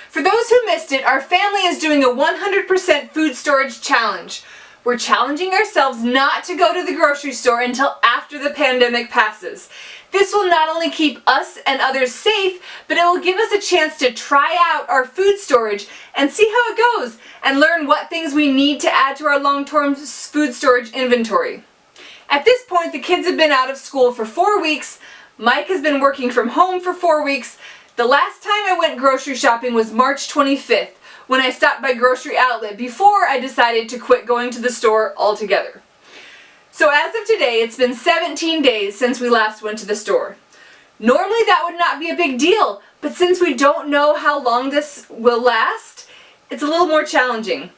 For those who missed it, our family is doing a 100% food storage challenge. We're challenging ourselves not to go to the grocery store until after the pandemic passes. This will not only keep us and others safe, but it will give us a chance to try out our food storage and see how it goes and learn what things we need to add to our long-term food storage inventory. At this point, the kids have been out of school for 4 weeks. Mike has been working from home for 4 weeks. The last time I went grocery shopping was March 25th, when I stopped by Grocery Outlet before I decided to quit going to the store altogether. So as of today, it's been 17 days since we last went to the store. Normally that would not be a big deal, but since we don't know how long this will last, it's a little more challenging.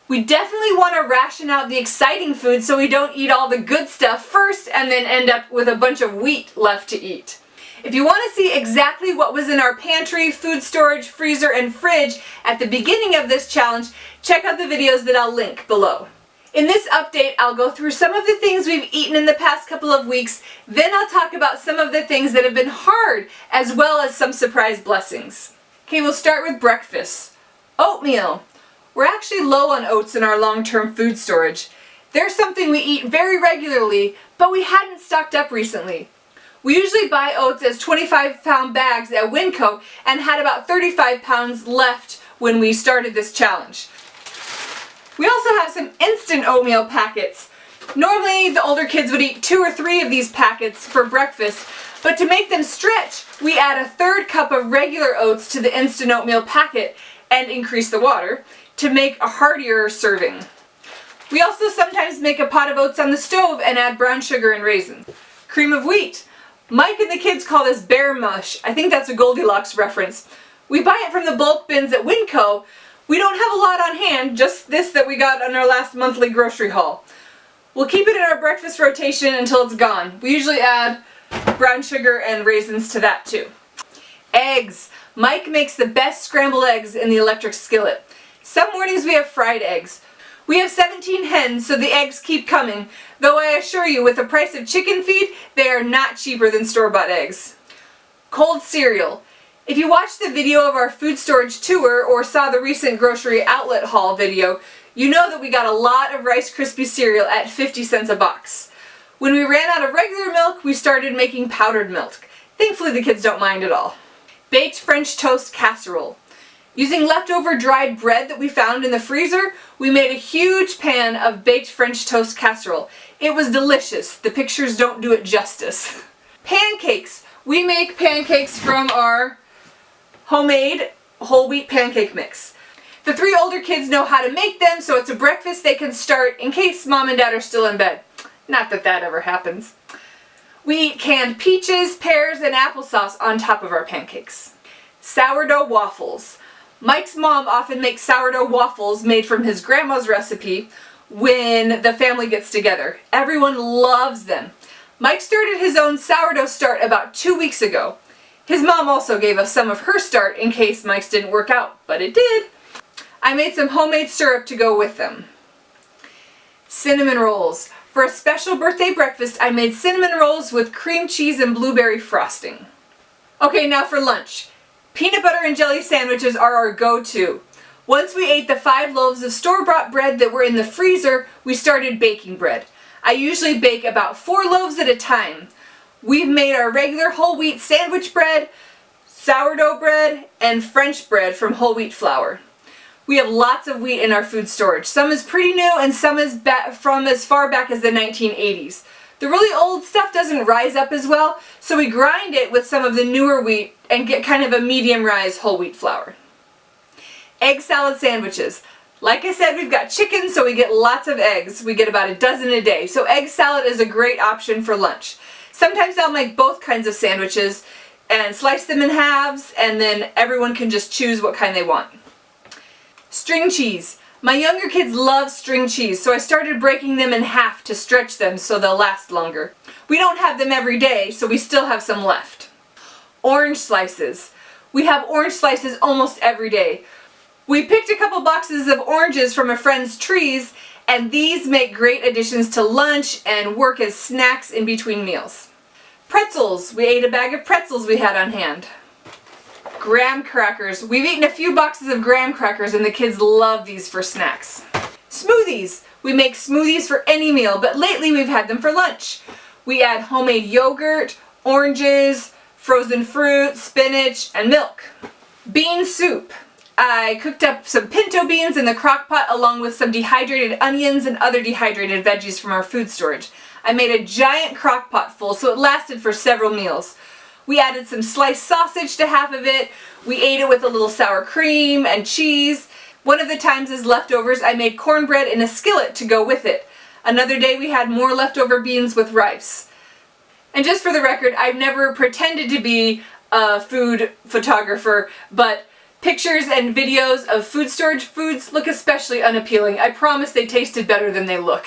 We definitely want to ration out the exciting food so we don't eat all the good stuff first and then end up with a bunch of wheat left to eat. If you want to see exactly what was in our pantry, food storage, freezer, and fridge at the beginning of this challenge, check out the videos that I'll link below. In this update, I'll go through some of the things we've eaten in the past couple of weeks, then I'll talk about some of the things that have been hard, as well as some surprise blessings. Okay, we'll start with breakfast. Oatmeal. We're actually low on oats in our long-term food storage. They're something we eat very regularly, but we hadn't stocked up recently. We usually buy oats as 25-pound bags at Winco and had about 35 pounds left when we started this challenge. We also have some instant oatmeal packets. Normally the older kids would eat 2 or 3 of these packets for breakfast, but to make them stretch, we add a 1/3 cup of regular oats to the instant oatmeal packet and increase the water to make a heartier serving. We also sometimes make a pot of oats on the stove and add brown sugar and raisins. Cream of wheat. Mike and the kids call this bear mush. I think that's a Goldilocks reference. We buy it from the bulk bins at Winco. We don't have a lot on hand, just this that we got on our last monthly grocery haul. We'll keep it in our breakfast rotation until it's gone. We usually add brown sugar and raisins to that too. Eggs. Mike makes the best scrambled eggs in the electric skillet. Some mornings we have fried eggs. We have 17 hens, so the eggs keep coming, though I assure you, with the price of chicken feed, they are not cheaper than store-bought eggs. Cold cereal. If you watched the video of our food storage tour or saw the recent grocery outlet haul video, you know that we got a lot of Rice Krispie cereal at 50 cents a box. When we ran out of regular milk, we started making powdered milk. Thankfully the kids don't mind at all. Baked French toast casserole. Using leftover dried bread that we found in the freezer, we made a huge pan of baked French toast casserole. It was delicious. The pictures don't do it justice. Pancakes. We make pancakes from our homemade whole wheat pancake mix. The 3 older kids know how to make them, so it's a breakfast they can start in case mom and dad are still in bed. Not that that ever happens. We eat canned peaches, pears, and applesauce on top of our pancakes. Sourdough waffles. Mike's mom often makes sourdough waffles made from his grandma's recipe when the family gets together. Everyone loves them. Mike started his own sourdough start about 2 weeks ago. His mom also gave us some of her start in case Mike's didn't work out, but it did. I made some homemade syrup to go with them. Cinnamon rolls. For a special birthday breakfast, I made cinnamon rolls with cream cheese and blueberry frosting. Okay, now for lunch. Peanut butter and jelly sandwiches are our go-to. Once we ate the 5 loaves of store-bought bread that were in the freezer, we started baking bread. I usually bake about 4 loaves at a time. We've made our regular whole wheat sandwich bread, sourdough bread, and French bread from whole wheat flour. We have lots of wheat in our food storage. Some is pretty new and some is from as far back as the 1980s. The really old stuff doesn't rise up as well, so we grind it with some of the newer wheat and get kind of a medium rise whole wheat flour. Egg salad sandwiches. Like I said, we've got chicken, so we get lots of eggs. We get about a dozen a day, so egg salad is a great option for lunch. Sometimes I'll make both kinds of sandwiches and slice them in halves, and then everyone can just choose what kind they want. String cheese. My younger kids love string cheese, so I started breaking them in half to stretch them so they'll last longer. We don't have them every day, so we still have some left. Orange slices. We have orange slices almost every day. We picked a couple boxes of oranges from a friend's trees, and these make great additions to lunch and work as snacks in between meals. Pretzels. We ate a bag of pretzels we had on hand. Graham crackers. We've eaten a few boxes of graham crackers and the kids love these for snacks. Smoothies. We make smoothies for any meal, but lately we've had them for lunch. We add homemade yogurt, oranges, frozen fruit, spinach, and milk. Bean soup. I cooked up some pinto beans in the crock pot along with some dehydrated onions and other dehydrated veggies from our food storage. I made a giant crock pot full so it lasted for several meals. We added some sliced sausage to half of it. We ate it with a little sour cream and cheese. One of the times as leftovers I made cornbread in a skillet to go with it. Another day we had more leftover beans with rice. And just for the record, I've never pretended to be a food photographer, but pictures and videos of food storage foods look especially unappealing. I promise they tasted better than they look.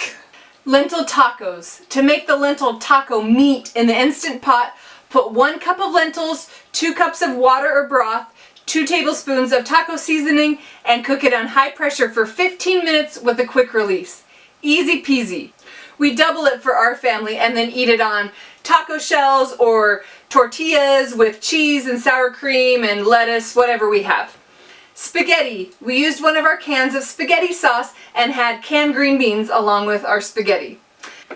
Lentil tacos. To make the lentil taco meat in the Instant Pot, put 1 cup of lentils, 2 cups of water or broth, 2 tablespoons of taco seasoning, and cook it on high pressure for 15 minutes with a quick release. Easy peasy. We double it for our family and then eat it on taco shells or tortillas with cheese and sour cream and lettuce, whatever we have. Spaghetti. We used one of our cans of spaghetti sauce and had canned green beans along with our spaghetti.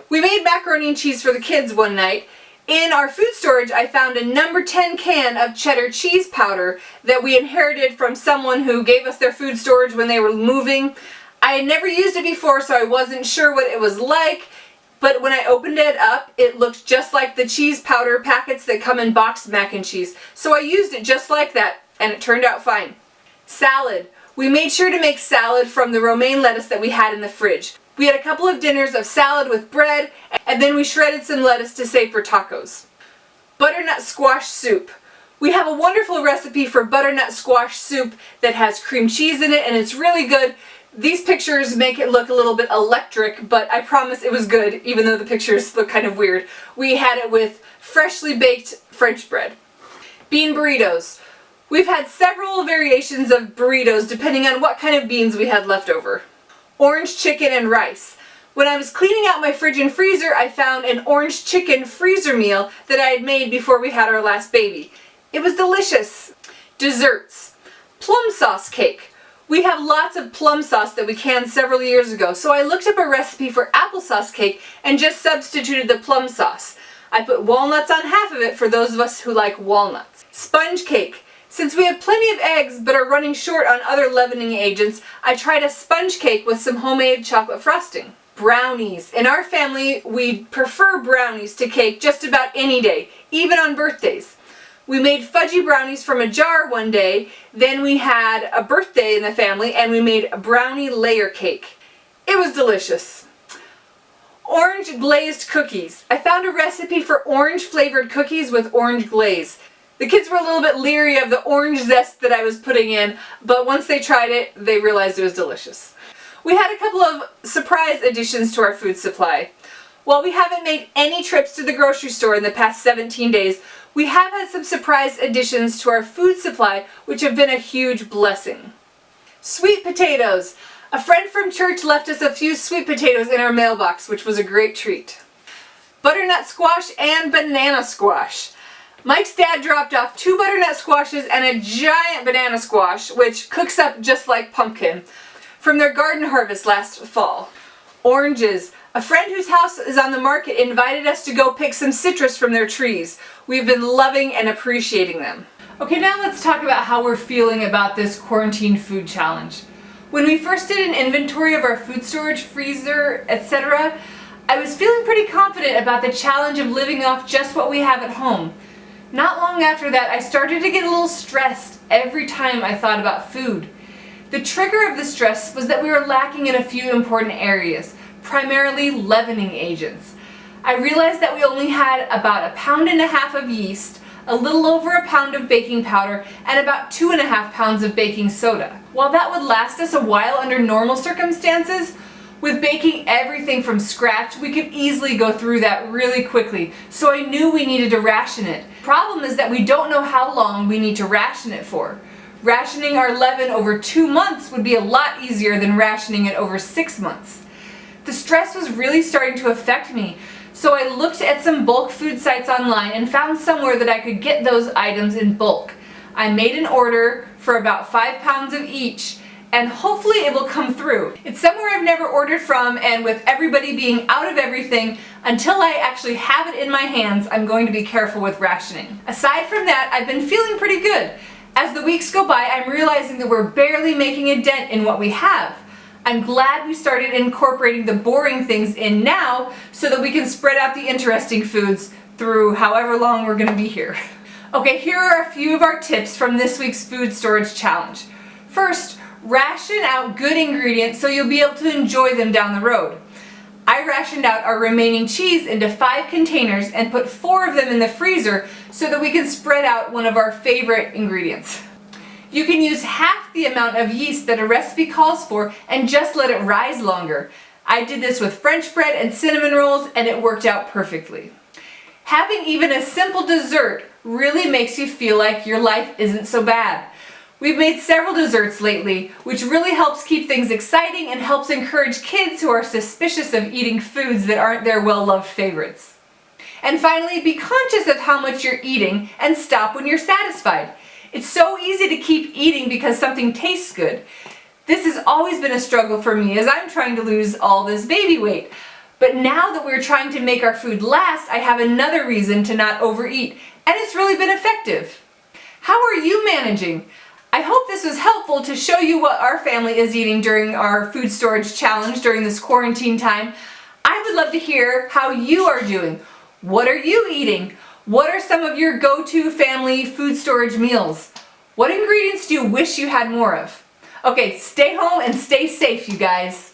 We made macaroni and cheese for the kids one night. In our food storage, I found a number 10 can of cheddar cheese powder that we inherited from someone who gave us their food storage when they were moving. I had never used it before, so I wasn't sure what it was like, but when I opened it up, it looked just like the cheese powder packets that come in boxed mac and cheese. So I used it just like that, and it turned out fine. Salad. We made sure to make salad from the romaine lettuce that we had in the fridge. We had a couple of dinners of salad with bread, and then we shredded some lettuce to save for tacos. Butternut squash soup. We have a wonderful recipe for butternut squash soup that has cream cheese in it, and it's really good. These pictures make it look a little bit electric, but I promise it was good, even though the pictures look kind of weird. We had it with freshly baked French bread. Bean burritos. We've had several variations of burritos depending on what kind of beans we had left over. Orange chicken and rice. When I was cleaning out my fridge and freezer, I found an orange chicken freezer meal that I had made before we had our last baby. It was delicious. Desserts. Plum sauce cake. We have lots of plum sauce that we canned several years ago, so I looked up a recipe for applesauce cake and just substituted the plum sauce. I put walnuts on half of it for those of us who like walnuts. Sponge cake. Since we have plenty of eggs but are running short on other leavening agents, I tried a sponge cake with some homemade chocolate frosting. Brownies. In our family, we prefer brownies to cake just about any day, even on birthdays. We made fudgy brownies from a jar one day, then we had a birthday in the family and we made a brownie layer cake. It was delicious. Orange glazed cookies. I found a recipe for orange flavored cookies with orange glaze. The kids were a little bit leery of the orange zest that I was putting in, but once they tried it, they realized it was delicious. We had a couple of surprise additions to our food supply. While we haven't made any trips to the grocery store in the past 17 days, we have had some surprise additions to our food supply, which have been a huge blessing. Sweet potatoes. A friend from church left us a few sweet potatoes in our mailbox, which was a great treat. Butternut squash and banana squash. Mike's dad dropped off 2 butternut squashes and a giant banana squash, which cooks up just like pumpkin, from their garden harvest last fall. Oranges. A friend whose house is on the market invited us to go pick some citrus from their trees. We've been loving and appreciating them. Okay, now let's talk about how we're feeling about this quarantine food challenge. When we first did an inventory of our food storage, freezer, etc., I was feeling pretty confident about the challenge of living off just what we have at home. Not long after that, I started to get a little stressed every time I thought about food. The trigger of the stress was that we were lacking in a few important areas, primarily leavening agents. I realized that we only had about 1.5 pounds of yeast, a little over 1 pound of baking powder, and about 2.5 pounds of baking soda. While that would last us a while under normal circumstances, with baking everything from scratch, we could easily go through that really quickly, so I knew we needed to ration it. Problem is that we don't know how long we need to ration it for. Rationing our leaven over 2 months would be a lot easier than rationing it over 6 months. The stress was really starting to affect me, so I looked at some bulk food sites online and found somewhere that I could get those items in bulk. I made an order for about 5 pounds of each, and hopefully it will come through. It's somewhere I've never ordered from, and with everybody being out of everything, until I actually have it in my hands, I'm going to be careful with rationing. Aside from that, I've been feeling pretty good. As the weeks go by, I'm realizing that we're barely making a dent in what we have. I'm glad we started incorporating the boring things in now so that we can spread out the interesting foods through however long we're going to be here. Okay, here are a few of our tips from this week's food storage challenge. First, ration out good ingredients so you'll be able to enjoy them down the road. I rationed out our remaining cheese into 5 containers and put 4 of them in the freezer so that we can spread out one of our favorite ingredients. You can use half the amount of yeast that a recipe calls for and just let it rise longer. I did this with French bread and cinnamon rolls and it worked out perfectly. Having even a simple dessert really makes you feel like your life isn't so bad. We've made several desserts lately, which really helps keep things exciting and helps encourage kids who are suspicious of eating foods that aren't their well-loved favorites. And finally, be conscious of how much you're eating and stop when you're satisfied. It's so easy to keep eating because something tastes good. This has always been a struggle for me as I'm trying to lose all this baby weight. But now that we're trying to make our food last, I have another reason to not overeat, and it's really been effective. How are you managing? I hope this was helpful to show you what our family is eating during our food storage challenge during this quarantine time. I would love to hear how you are doing. What are you eating? What are some of your go-to family food storage meals? What ingredients do you wish you had more of? Okay, stay home and stay safe, you guys.